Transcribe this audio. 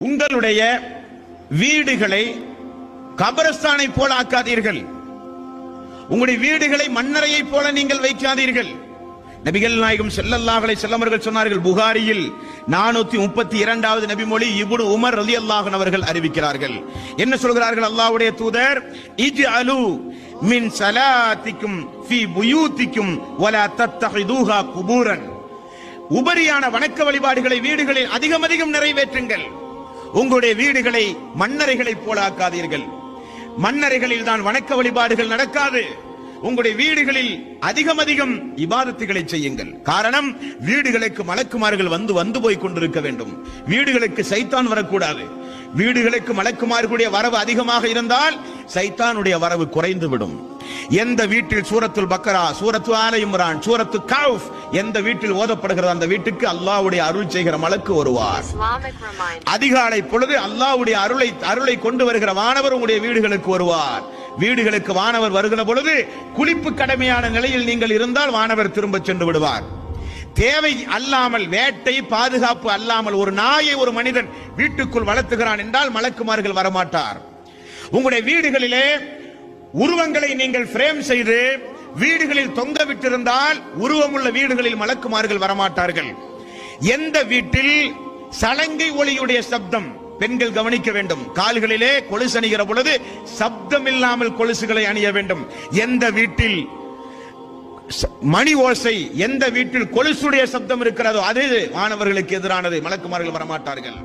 உங்களுடைய வீடுகளை கபரஸ்தானை போல ஆக்காதீர்கள். உங்களுடைய வீடுகளை மண்ணறையை போல நீங்கள் வைக்காதீர்கள். நபிகள் நாயகம் ஸல்லல்லாஹு அலைஹி வஸல்லம் அவர்கள் சொன்னார்கள். புகாரியில் 432வது நபிமொழி இப்னு உமர் ரலியல்லாஹு அன்ஹு அவர்கள் அறிவிக்கிறார்கள். என்ன சொல்கிறார்கள் அல்லாஹ்வுடைய தூதர்? இஜ்அலு மின் ஸலாத்திக்கும் ஃபீ புயூத்திக்கும் வலா தத்தஹிதுஹா குபூரன். உபரியான வணக்க வழிபாடுகளை வீடுகளில் அதிகம் நிறைவேற்றுங்கள். உங்களுடைய வீடுகளை மண்ணறைகளை போல ஆக்காதீர்கள். மண்ணறைகளில் தான் வணக்க வழிபாடுகள் நடக்காது. உங்களுடைய வீடுகளில் அதிகம் இபாதத்துகளை செய்யுங்கள். காரணம், வீடுகளுக்கு மலக்குமார்கள் வந்து போய் கொண்டிருக்க வேண்டும். வீடுகளுக்கு சைத்தான் வரக்கூடாது. வீடுகளுக்கு மலக்குமார்களுடைய வரவு அதிகமாக இருந்தால் சைத்தானுடைய வரவு குறைந்து விடும். எந்த வீட்டில் சூரத்துல் பக்கரா, சூரத்து ஆல இம்ரான், சூரத்து கௌஃப் எந்த வீட்டில் ஓதப்படுகிறது அந்த வீட்டுக்கு அல்லாஹ்வுடைய அருள் செய்கிற மலக்கு வருவார். அதிகாலை பொழுது அல்லாஹ்வுடைய அருளை கொண்டு வருகிற வானவர் உங்களுடைய வீடுகளுக்கு வருவார். வீடுகளுக்கு வானவர் வருகிற பொழுது குளிப்பு கடமையான நிலையில் நீங்கள் இருந்தால் வானவர் திரும்ப சென்று விடுவார். தேவை அல்லாமல், வேட்டை பாதுகாப்பு அல்லாமல் ஒரு நாயை ஒரு மனிதன் வீட்டுக்குள் வளர்த்துகிறான் என்றால் மலக்குமார்கள் வரமாட்டார். உங்களுடைய வீடுகளிலே உருவங்களை நீங்கள் பிரேம் செய்து வீடுகளில் தொங்க விட்டிருந்தால் உருவமுள்ள வீடுகளில் மலக்குமார்கள் வரமாட்டார்கள். எந்த வீட்டில் சலங்கை ஒளியுடைய சப்தம், பெண்கள் கவனிக்க வேண்டும், கால்களிலே கொலுசு அணிகிற பொழுது சப்தம் இல்லாமல் கொலுசுகளை அணிய வேண்டும். எந்த வீட்டில் மணி ஓசை, எந்த வீட்டில் கொலுசுடைய சப்தம் இருக்கிறதோ அது வானவர்களுக்கு எதிரானது, மலக்குமார்கள் வரமாட்டார்கள்.